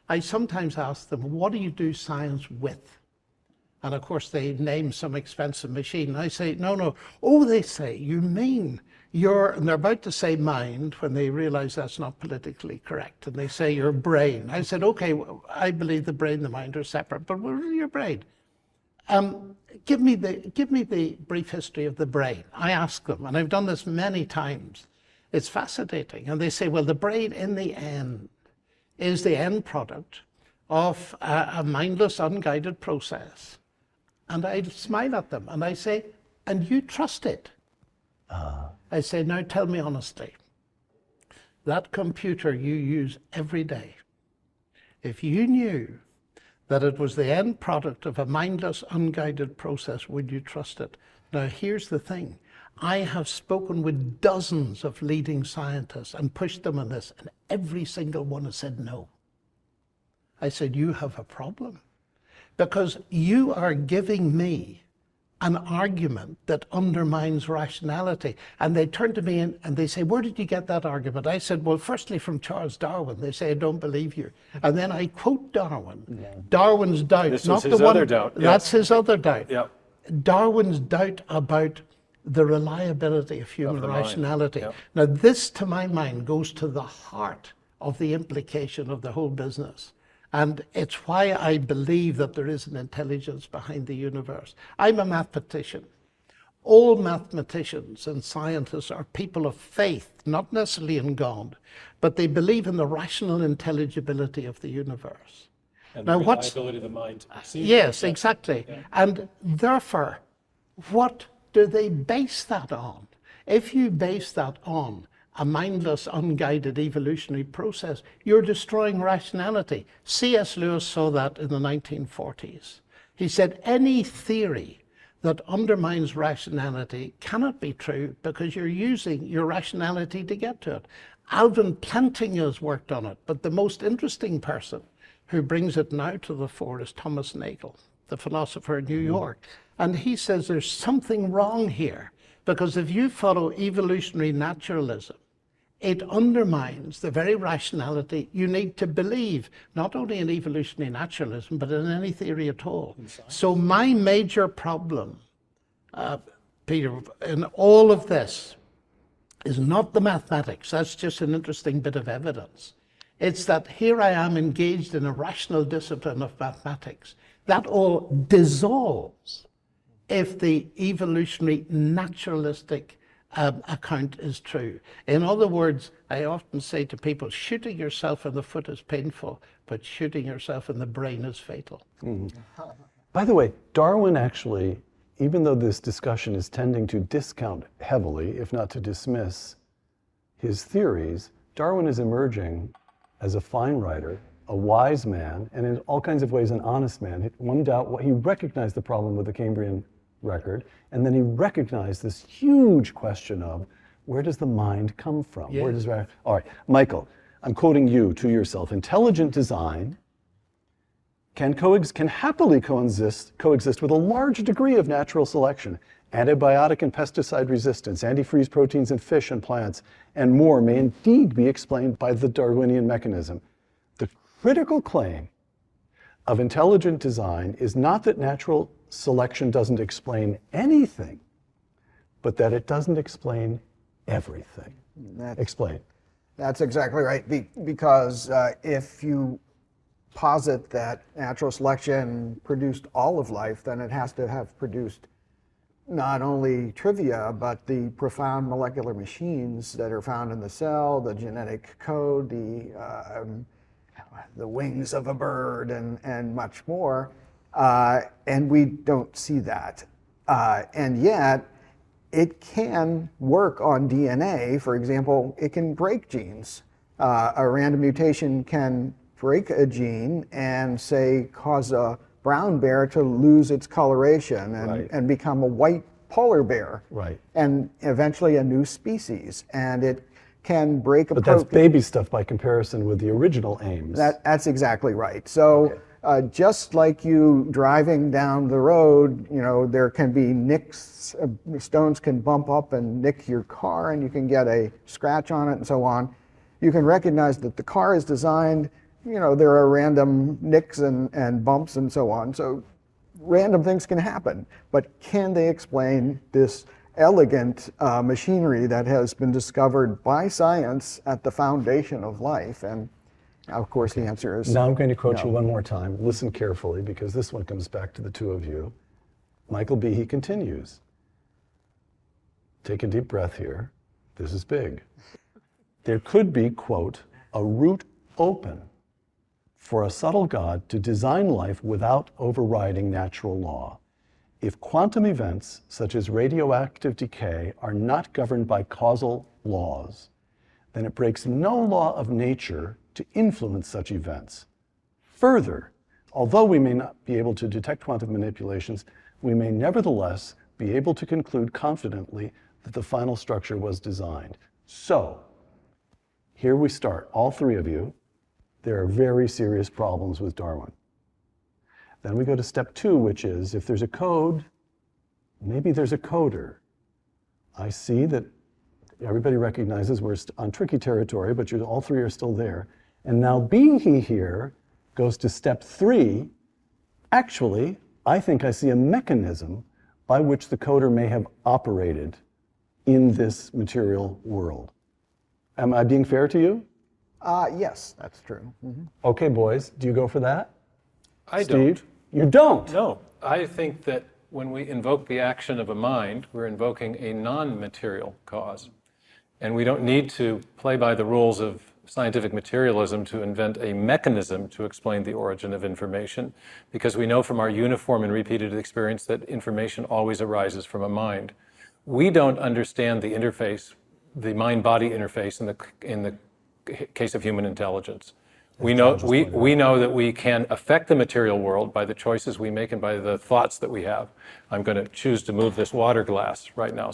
I sometimes ask them, what do you do science with? And of course they name some expensive machine. I say, no. Oh, they say, you mean and they're about to say mind when they realize that's not politically correct. And they say your brain. I said, okay, well, I believe the brain and the mind are separate, but what is your brain? Give me the brief history of the brain. I ask them, and I've done this many times. It's fascinating. And they say, well, the brain in the end is the end product of a mindless, unguided process. And I smile at them and I say, and you trust it? I say, now tell me honestly, that computer you use every day, if you knew that it was the end product of a mindless, unguided process, would you trust it? Now, here's the thing. I have spoken with dozens of leading scientists and pushed them on this, and every single one has said no. I said, you have a problem, because you are giving me an argument that undermines rationality. And they turn to me and they say, where did you get that argument? I said, well, firstly from Charles Darwin. They say, I don't believe you. And then I quote Darwin. Yeah. Darwin's doubt. This not was his the one, other doubt. That's his other doubt. Yep. Darwin's doubt about the reliability of human rationality. Yep. Now, this, to my mind, goes to the heart of the implication of the whole business. And it's why I believe that there is an intelligence behind the universe. I'm a mathematician. All mathematicians and scientists are people of faith, not necessarily in God, but they believe in the rational intelligibility of the universe. And now, the reliability of the mind to perceive. Yes, exactly. Yeah. And therefore, what do they base that on? If you base that on a mindless, unguided evolutionary process, you're destroying rationality. C.S. Lewis saw that in the 1940s. He said, any theory that undermines rationality cannot be true because you're using your rationality to get to it. Alvin Plantinga has worked on it, but the most interesting person who brings it now to the fore is Thomas Nagel, the philosopher in New York. And he says there's something wrong here, because if you follow evolutionary naturalism, it undermines the very rationality you need to believe, not only in evolutionary naturalism, but in any theory at all. So my major problem, Peter, in all of this is not the mathematics. That's just an interesting bit of evidence. It's that here I am engaged in a rational discipline of mathematics. That all dissolves if the evolutionary naturalistic account is true. In other words, I often say to people, shooting yourself in the foot is painful, but shooting yourself in the brain is fatal. Mm-hmm. By the way, Darwin actually, even though this discussion is tending to discount heavily, if not to dismiss his theories, Darwin is emerging as a fine writer, a wise man, and in all kinds of ways an honest man. One doubt, he recognized the problem with the Cambrian record, and then he recognized this huge question of where does the mind come from? Yeah. Where does all right, Michael, I'm quoting you to yourself. Intelligent design can happily coexist with a large degree of natural selection. Antibiotic and pesticide resistance, antifreeze proteins in fish and plants, and more may indeed be explained by the Darwinian mechanism. The critical claim of intelligent design is not that natural selection doesn't explain anything, but that it doesn't explain everything. Explain. That's exactly right, because if you posit that natural selection produced all of life, then it has to have produced not only trivia, but the profound molecular machines that are found in the cell, the genetic code, the wings of a bird, and much more. And we don't see that. And yet, it can work on DNA. For example, it can break genes. A random mutation can break a gene and, say, cause a brown bear to lose its coloration and become a white polar bear. Right. And eventually a new species. And it can break a protein. But that's baby stuff by comparison with the original aims. That's exactly right. So just like you driving down the road, there can be nicks, stones can bump up and nick your car and you can get a scratch on it and so on. You can recognize that the car is designed there are random nicks and bumps and so on. So random things can happen. But can they explain this elegant machinery that has been discovered by science at the foundation of life? And of course, the answer is Now I'm going to quote no. you one more time. Listen carefully, because this one comes back to the two of you. Michael Behe continues. Take a deep breath here. This is big. There could be, quote, a route open for a subtle God to design life without overriding natural law. If quantum events, such as radioactive decay, are not governed by causal laws, then it breaks no law of nature to influence such events. Further, although we may not be able to detect quantum manipulations, we may nevertheless be able to conclude confidently that the final structure was designed. So, here we start, all three of you. There are very serious problems with Darwin. Then we go to step 2, which is, if there's a code, maybe there's a coder. I see that everybody recognizes we're on tricky territory, but all three are still there. And now Behe here goes to step 3. Actually, I think I see a mechanism by which the coder may have operated in this material world. Am I being fair to you? Yes, that's true. Mm-hmm. Okay, boys, do you go for that? I Steve? don't. You don't? No, I think that when we invoke the action of a mind, we're invoking a non-material cause. And we don't need to play by the rules of scientific materialism to invent a mechanism to explain the origin of information, because we know from our uniform and repeated experience that information always arises from a mind. We don't understand the interface, the mind-body interface in the case of human intelligence. We know that we can affect the material world by the choices we make and by the thoughts that we have. I'm going to choose to move this water glass right now.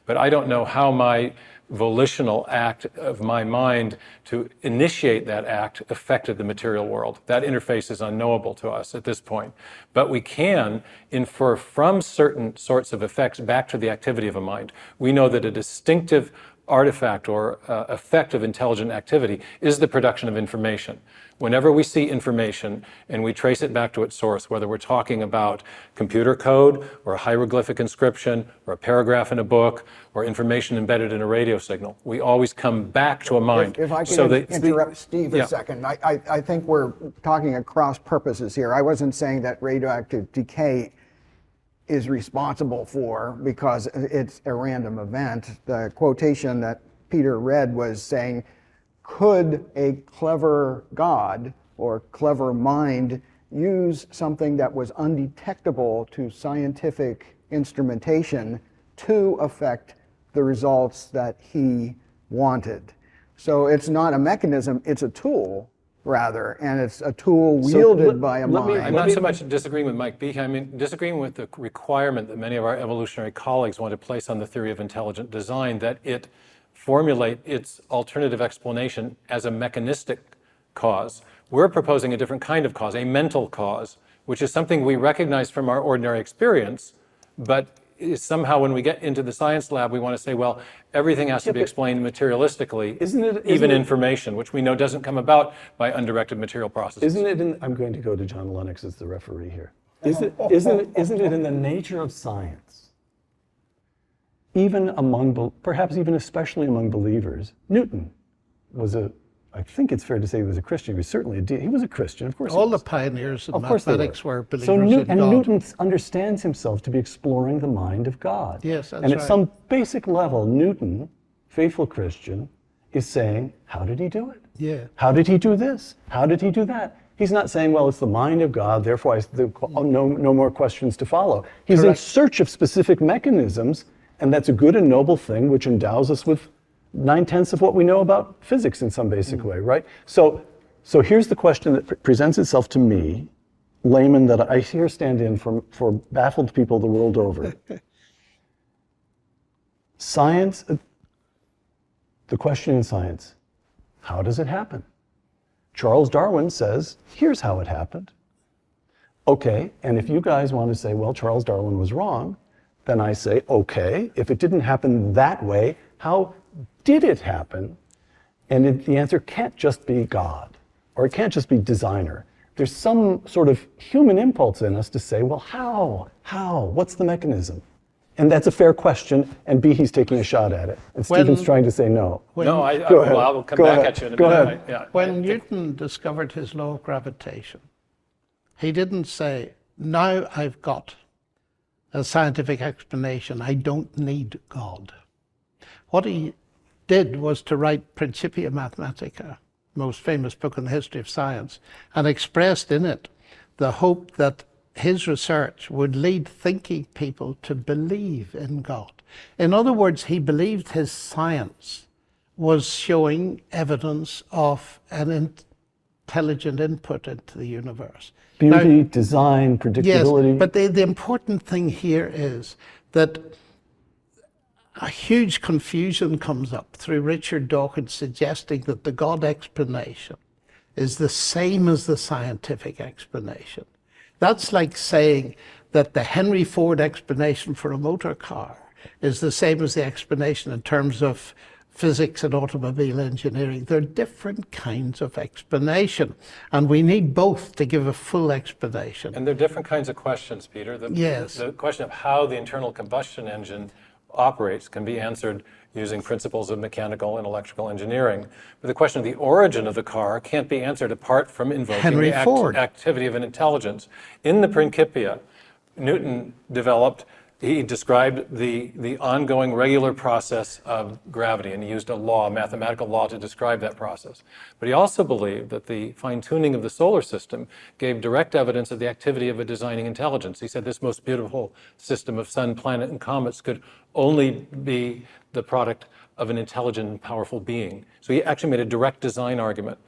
But I don't know how my volitional act of my mind to initiate that act affected the material world. That interface is unknowable to us at this point. But we can infer from certain sorts of effects back to the activity of a mind. We know that a distinctive artifact or effect of intelligent activity is the production of information. Whenever we see information and we trace it back to its source, whether we're talking about computer code or a hieroglyphic inscription or a paragraph in a book or information embedded in a radio signal, we always come back to a mind. If I can interrupt Steve a second, I think we're talking across purposes here. I wasn't saying that radioactive decay is responsible for because it's a random event. The quotation that Peter read was saying, could a clever God or clever mind use something that was undetectable to scientific instrumentation to affect the results that he wanted? So it's not a mechanism, it's a tool rather, and it's a tool wielded by a mind. I'm not so much disagreeing with Mike Behe. I mean, disagreeing with the requirement that many of our evolutionary colleagues want to place on the theory of intelligent design, that it formulate its alternative explanation as a mechanistic cause. We're proposing a different kind of cause, a mental cause, which is something we recognize from our ordinary experience, but somehow when we get into the science lab, we want to say, well, everything has to be explained materialistically, even information, which we know doesn't come about by undirected material processes. I'm going to go to John Lennox as the referee here. Isn't it in the nature of science, even among, perhaps even especially among believers? Newton was I think it's fair to say he was a Christian. He was certainly he was a Christian, of course. All the pioneers of mathematics were believers in God. And Newton understands himself to be exploring the mind of God. Yes, that's and at right. some basic level, Newton, faithful Christian, is saying, how did he do it? Yeah. How did he do this? How did he do that? He's not saying, well, it's the mind of God, therefore no more questions to follow. He's in search of specific mechanisms, and that's a good and noble thing which endows us with 9/10 of what we know about physics in some basic way, right? So here's the question that presents itself to me, layman that I hear stand in for baffled people the world over. Science, the question in science, how does it happen? Charles Darwin says, here's how it happened. Okay, and if you guys want to say, well, Charles Darwin was wrong, then I say, okay, if it didn't happen that way, how did it happen? And the answer can't just be God. or it can't just be designer. There's some sort of human impulse in us to say, well, how? What's the mechanism? And that's a fair question, and Behe's taking a shot at it. And Stephen's trying to say no. No, Go ahead. I'll come Go back ahead. at you in a Go minute. ahead. Yeah, When Newton discovered his law of gravitation, he didn't say, now I've got a scientific explanation, I don't need God. What he did was to write Principia Mathematica, most famous book in the history of science, and expressed in it the hope that his research would lead thinking people to believe in God. In other words, he believed his science was showing evidence of an intelligent input into the universe. Beauty, design, predictability. Yes, but the important thing here is that a huge confusion comes up through Richard Dawkins suggesting that the God explanation is the same as the scientific explanation. That's like saying that the Henry Ford explanation for a motor car is the same as the explanation in terms of physics and automobile engineering. They're different kinds of explanation, and we need both to give a full explanation. And they're different kinds of questions, Peter. Yes. The question of how the internal combustion engine operates can be answered using principles of mechanical and electrical engineering. But the question of the origin of the car can't be answered apart from invoking Henry the Ford. activity of an intelligence. In the Principia, Newton described the ongoing regular process of gravity, and he used a law, a mathematical law, to describe that process. But he also believed that the fine-tuning of the solar system gave direct evidence of the activity of a designing intelligence. He said this most beautiful system of sun, planet, and comets could only be the product of an intelligent and powerful being. So he actually made a direct design argument.